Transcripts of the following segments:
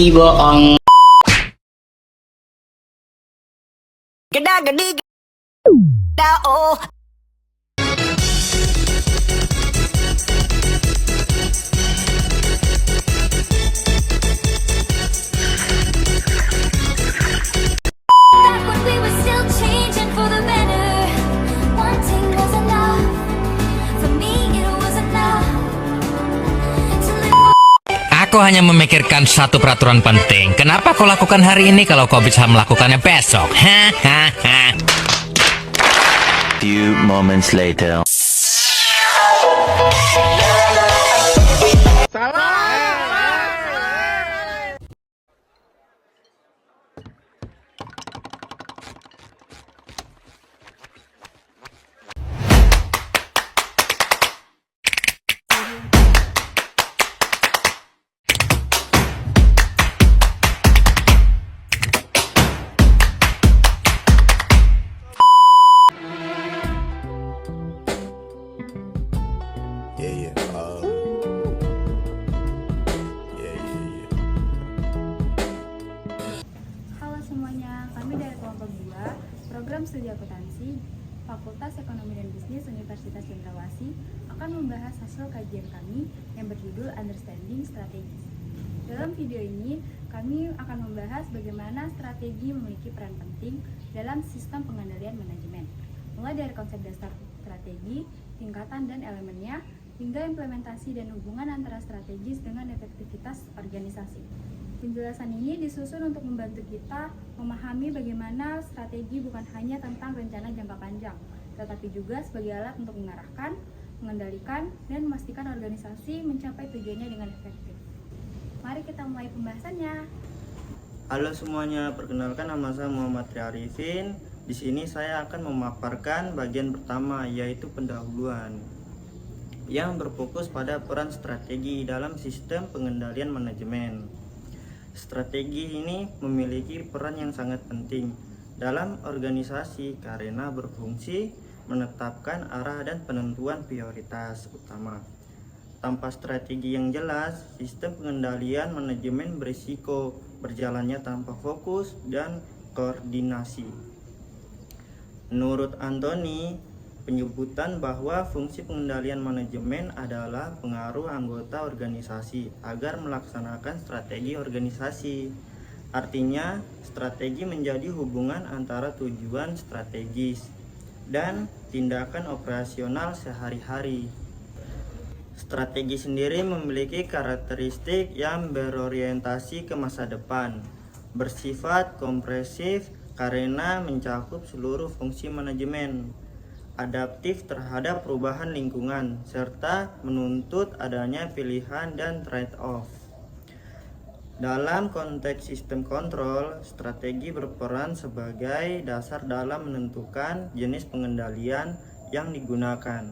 lagi bohong. Geda gedi geda oh. Back when we were still changing for the better, wanting was enough. For me it was enough to live. Aku hanya memikirkan satu peraturan penting. Kenapa kau lakukan hari ini kalau kau bisa melakukannya besok? Hahaha. Few moments later. Halo semuanya, kami dari kelompok 2 Program Studi Akuntansi Fakultas Ekonomi dan Bisnis Universitas Cendrawasih akan membahas hasil kajian kami yang berjudul Understanding Strategies. Dalam video ini, kami akan membahas bagaimana strategi memiliki peran penting dalam sistem pengendalian manajemen, mulai dari konsep dasar strategi, tingkatan dan elemennya, hingga implementasi dan hubungan antara strategis dengan efektivitas organisasi. Penjelasan ini disusun untuk membantu kita memahami bagaimana strategi bukan hanya tentang rencana jangka panjang, tetapi juga sebagai alat untuk mengarahkan, mengendalikan, dan memastikan organisasi mencapai tujuannya dengan efektif. Mari kita mulai pembahasannya. Halo semuanya, perkenalkan nama saya Muhammad Tria Arifin. Di sini saya akan memaparkan bagian pertama, yaitu pendahuluan, yang berfokus pada peran strategi dalam sistem pengendalian manajemen. Strategi ini memiliki peran yang sangat penting dalam organisasi karena berfungsi menetapkan arah dan penentuan prioritas utama. Tanpa strategi yang jelas, sistem pengendalian manajemen berisiko berjalannya tanpa fokus dan koordinasi. Menurut Anthony, penyebutan bahwa fungsi pengendalian manajemen adalah pengaruh anggota organisasi agar melaksanakan strategi organisasi. Artinya, strategi menjadi hubungan antara tujuan strategis dan tindakan operasional sehari-hari. Strategi sendiri memiliki karakteristik yang berorientasi ke masa depan, bersifat komprehensif karena mencakup seluruh fungsi manajemen, adaptif terhadap perubahan lingkungan, serta menuntut adanya pilihan dan trade-off. Dalam konteks sistem kontrol, strategi berperan sebagai dasar dalam menentukan jenis pengendalian yang digunakan,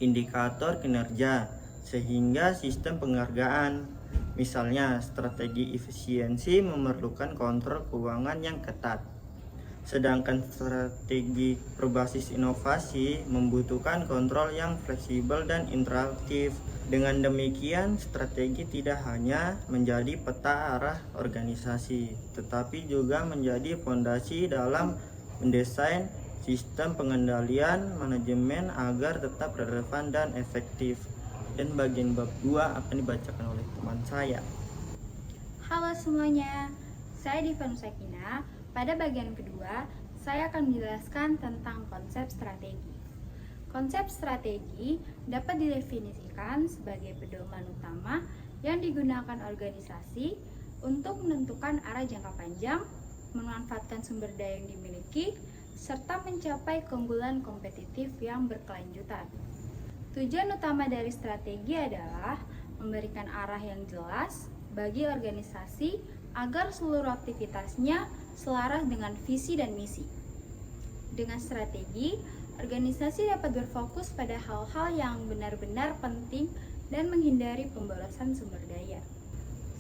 indikator kinerja, sehingga sistem penghargaan. Misalnya, strategi efisiensi memerlukan kontrol keuangan yang ketat, sedangkan strategi berbasis inovasi membutuhkan kontrol yang fleksibel dan interaktif. Dengan demikian, strategi tidak hanya menjadi peta arah organisasi, tetapi juga menjadi fondasi dalam mendesain sistem pengendalian manajemen agar tetap relevan dan efektif. Dan bagian bab 2 akan dibacakan oleh teman saya. Halo semuanya, saya Diva Nusakina. Pada bagian kedua, saya akan menjelaskan tentang konsep strategi. Konsep strategi dapat didefinisikan sebagai pedoman utama yang digunakan organisasi untuk menentukan arah jangka panjang, memanfaatkan sumber daya yang dimiliki, serta mencapai keunggulan kompetitif yang berkelanjutan. Tujuan utama dari strategi adalah memberikan arah yang jelas bagi organisasi agar seluruh aktivitasnya selaras dengan visi dan misi. Dengan strategi, organisasi dapat berfokus pada hal-hal yang benar-benar penting dan menghindari pemborosan sumber daya.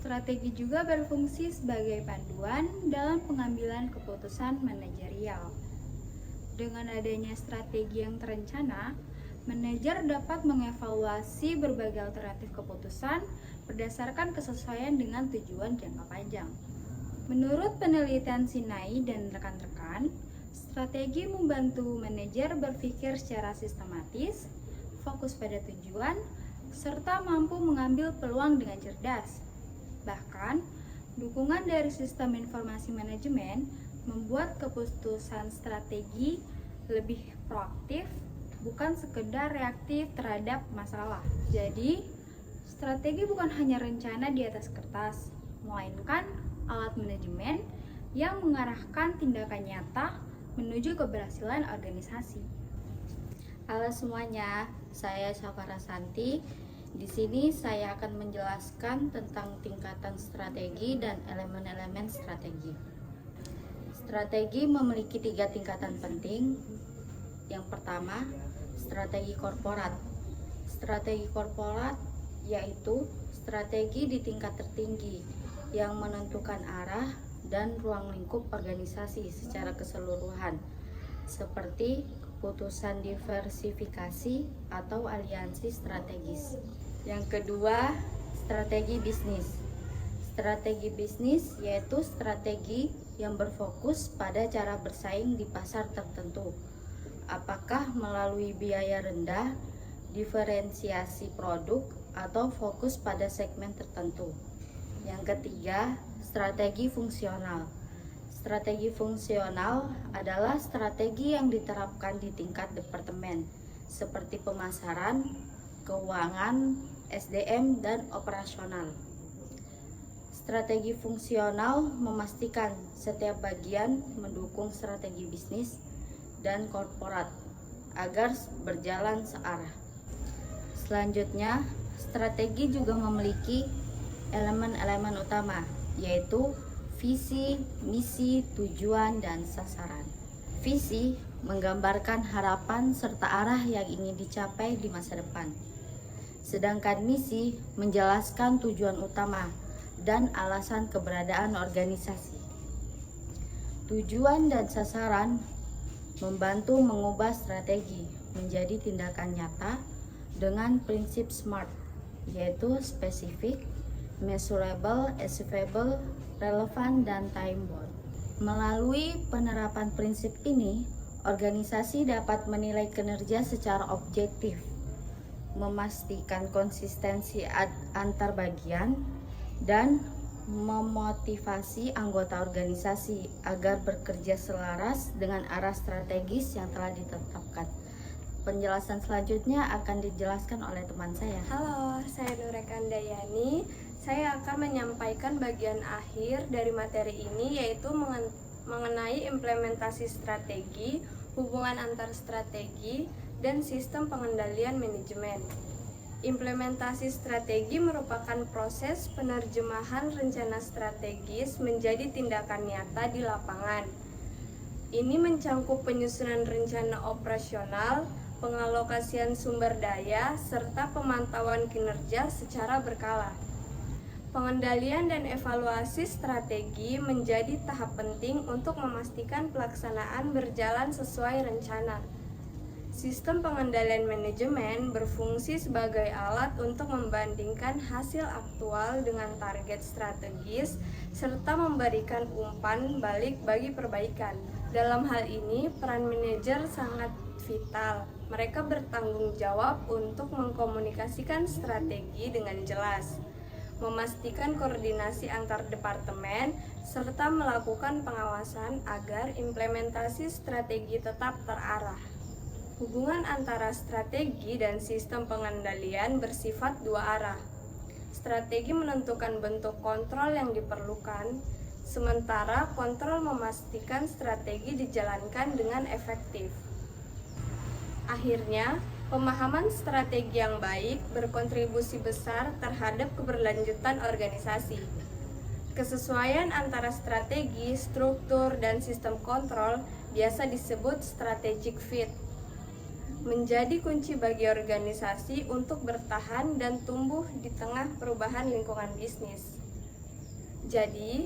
Strategi juga berfungsi sebagai panduan dalam pengambilan keputusan manajerial. Dengan adanya strategi yang terencana, manajer dapat mengevaluasi berbagai alternatif keputusan berdasarkan kesesuaian dengan tujuan jangka panjang. Menurut penelitian Sinai dan rekan-rekan, strategi membantu manajer berpikir secara sistematis, fokus pada tujuan, serta mampu mengambil peluang dengan cerdas. Bahkan, dukungan dari sistem informasi manajemen membuat keputusan strategi lebih proaktif, bukan sekedar reaktif terhadap masalah. Jadi, strategi bukan hanya rencana di atas kertas, melainkan alat manajemen yang mengarahkan tindakan nyata menuju keberhasilan organisasi. Halo semuanya, saya Syafara Santi. Di sini saya akan menjelaskan tentang tingkatan strategi dan elemen-elemen strategi. Strategi memiliki 3 tingkatan penting. Yang pertama, strategi korporat. Strategi korporat yaitu strategi di tingkat tertinggi yang menentukan arah dan ruang lingkup organisasi secara keseluruhan, seperti keputusan diversifikasi atau aliansi strategis. Yang kedua, strategi bisnis. Strategi bisnis yaitu strategi yang berfokus pada cara bersaing di pasar tertentu, apakah melalui biaya rendah, diferensiasi produk, atau fokus pada segmen tertentu. Yang ketiga, strategi fungsional. Strategi fungsional adalah strategi yang diterapkan di tingkat departemen, seperti pemasaran, keuangan, SDM, dan operasional. Strategi fungsional memastikan setiap bagian mendukung strategi bisnis dan korporat agar berjalan searah. Selanjutnya, strategi juga memiliki elemen-elemen utama, yaitu visi, misi, tujuan, dan sasaran. Visi menggambarkan harapan serta arah yang ingin dicapai di masa depan. Sedangkan misi menjelaskan tujuan utama dan alasan keberadaan organisasi. Tujuan dan sasaran membantu mengubah strategi menjadi tindakan nyata dengan prinsip SMART, yaitu spesifik, measurable, achievable, relevant, dan time-bound. Melalui penerapan prinsip ini, organisasi dapat menilai kinerja secara objektif, memastikan konsistensi antar bagian, dan memotivasi anggota organisasi agar bekerja selaras dengan arah strategis yang telah ditetapkan. Penjelasan selanjutnya akan dijelaskan oleh teman saya. Halo, saya Nurekan Dayani. Saya akan menyampaikan bagian akhir dari materi ini, yaitu mengenai implementasi strategi, hubungan antar strategi, dan sistem pengendalian manajemen. Implementasi strategi merupakan proses penerjemahan rencana strategis menjadi tindakan nyata di lapangan. Ini mencangkup penyusunan rencana operasional, pengalokasian sumber daya, serta pemantauan kinerja secara berkala. Pengendalian dan evaluasi strategi menjadi tahap penting untuk memastikan pelaksanaan berjalan sesuai rencana. Sistem pengendalian manajemen berfungsi sebagai alat untuk membandingkan hasil aktual dengan target strategis serta memberikan umpan balik bagi perbaikan. Dalam hal ini, peran manajer sangat vital. Mereka bertanggung jawab untuk mengkomunikasikan strategi dengan jelas, memastikan koordinasi antar departemen, serta melakukan pengawasan agar implementasi strategi tetap terarah. Hubungan antara strategi dan sistem pengendalian bersifat dua arah. Strategi menentukan bentuk kontrol yang diperlukan, sementara kontrol memastikan strategi dijalankan dengan efektif. Akhirnya, pemahaman strategi yang baik berkontribusi besar terhadap keberlanjutan organisasi. Kesesuaian antara strategi, struktur, dan sistem kontrol biasa disebut strategic fit, menjadi kunci bagi organisasi untuk bertahan dan tumbuh di tengah perubahan lingkungan bisnis. Jadi,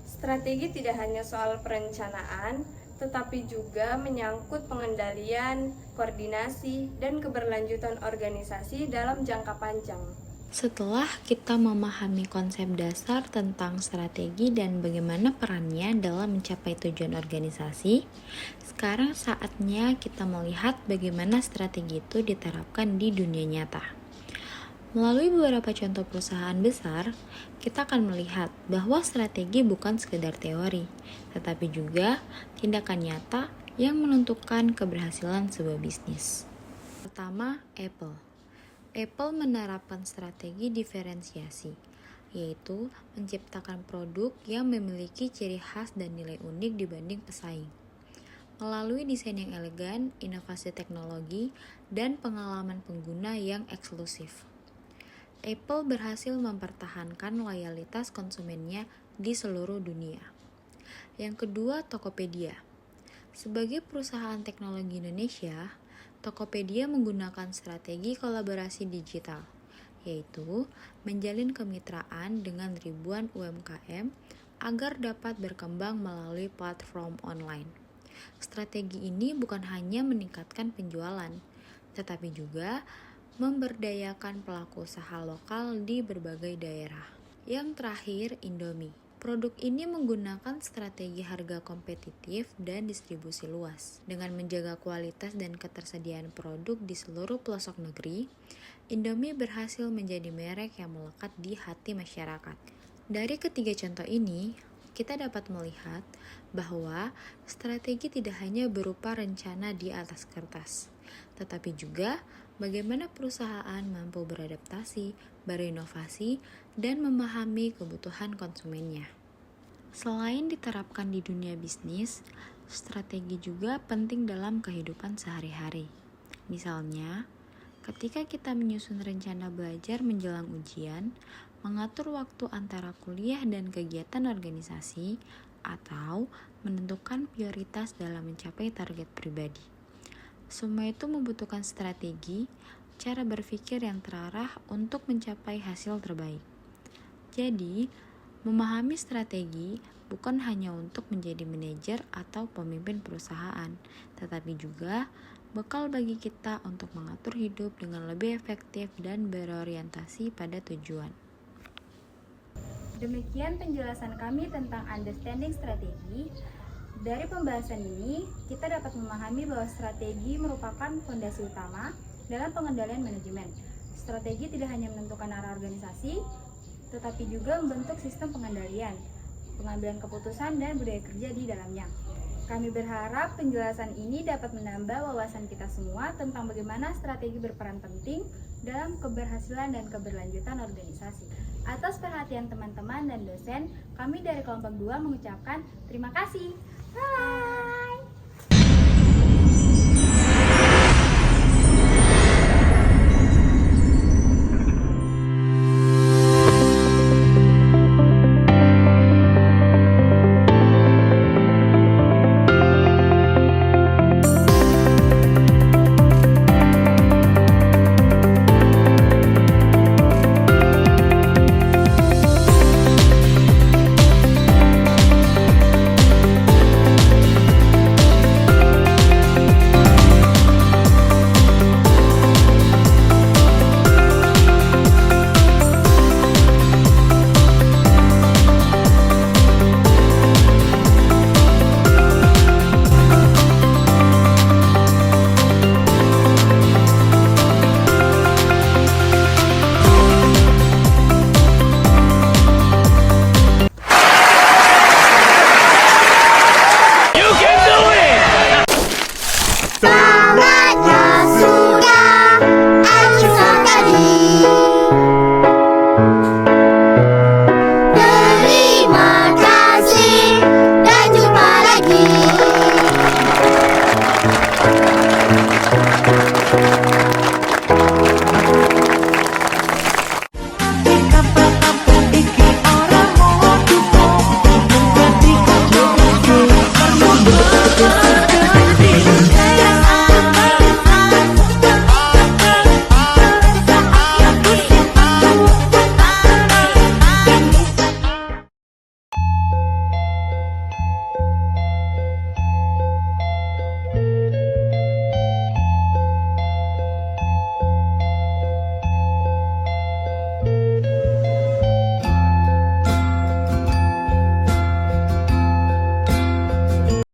strategi tidak hanya soal perencanaan, tetapi juga menyangkut pengendalian, koordinasi, dan keberlanjutan organisasi dalam jangka panjang. Setelah kita memahami konsep dasar tentang strategi dan bagaimana perannya dalam mencapai tujuan organisasi, sekarang saatnya kita melihat bagaimana strategi itu diterapkan di dunia nyata. Melalui beberapa contoh perusahaan besar, kita akan melihat bahwa strategi bukan sekedar teori, tetapi juga tindakan nyata yang menentukan keberhasilan sebuah bisnis. Pertama, Apple. Apple menerapkan strategi diferensiasi, yaitu menciptakan produk yang memiliki ciri khas dan nilai unik dibanding pesaing. Melalui desain yang elegan, inovasi teknologi, dan pengalaman pengguna yang eksklusif, Apple berhasil mempertahankan loyalitas konsumennya di seluruh dunia. Yang kedua, Tokopedia. Sebagai perusahaan teknologi Indonesia, Tokopedia menggunakan strategi kolaborasi digital, yaitu menjalin kemitraan dengan ribuan UMKM agar dapat berkembang melalui platform online. Strategi ini bukan hanya meningkatkan penjualan, tetapi juga memberdayakan pelaku usaha lokal di berbagai daerah. Yang terakhir, Indomie. Produk ini menggunakan strategi harga kompetitif dan distribusi luas. Dengan menjaga kualitas dan ketersediaan produk di seluruh pelosok negeri, Indomie berhasil menjadi merek yang melekat di hati masyarakat. Dari ketiga contoh ini, kita dapat melihat bahwa strategi tidak hanya berupa rencana di atas kertas, tetapi juga bagaimana perusahaan mampu beradaptasi, berinovasi, dan memahami kebutuhan konsumennya. Selain diterapkan di dunia bisnis, strategi juga penting dalam kehidupan sehari-hari. Misalnya, ketika kita menyusun rencana belajar menjelang ujian, mengatur waktu antara kuliah dan kegiatan organisasi, atau menentukan prioritas dalam mencapai target pribadi. Semua itu membutuhkan strategi, cara berpikir yang terarah untuk mencapai hasil terbaik. Jadi, memahami strategi bukan hanya untuk menjadi manajer atau pemimpin perusahaan, tetapi juga bekal bagi kita untuk mengatur hidup dengan lebih efektif dan berorientasi pada tujuan. Demikian penjelasan kami tentang understanding strategi. Dari pembahasan ini, kita dapat memahami bahwa strategi merupakan fondasi utama dalam pengendalian manajemen. Strategi tidak hanya menentukan arah organisasi, tetapi juga membentuk sistem pengendalian, pengambilan keputusan, dan budaya kerja di dalamnya. Kami berharap penjelasan ini dapat menambah wawasan kita semua tentang bagaimana strategi berperan penting dalam keberhasilan dan keberlanjutan organisasi. Atas perhatian teman-teman dan dosen, kami dari kelompok 2 mengucapkan terima kasih. Bye.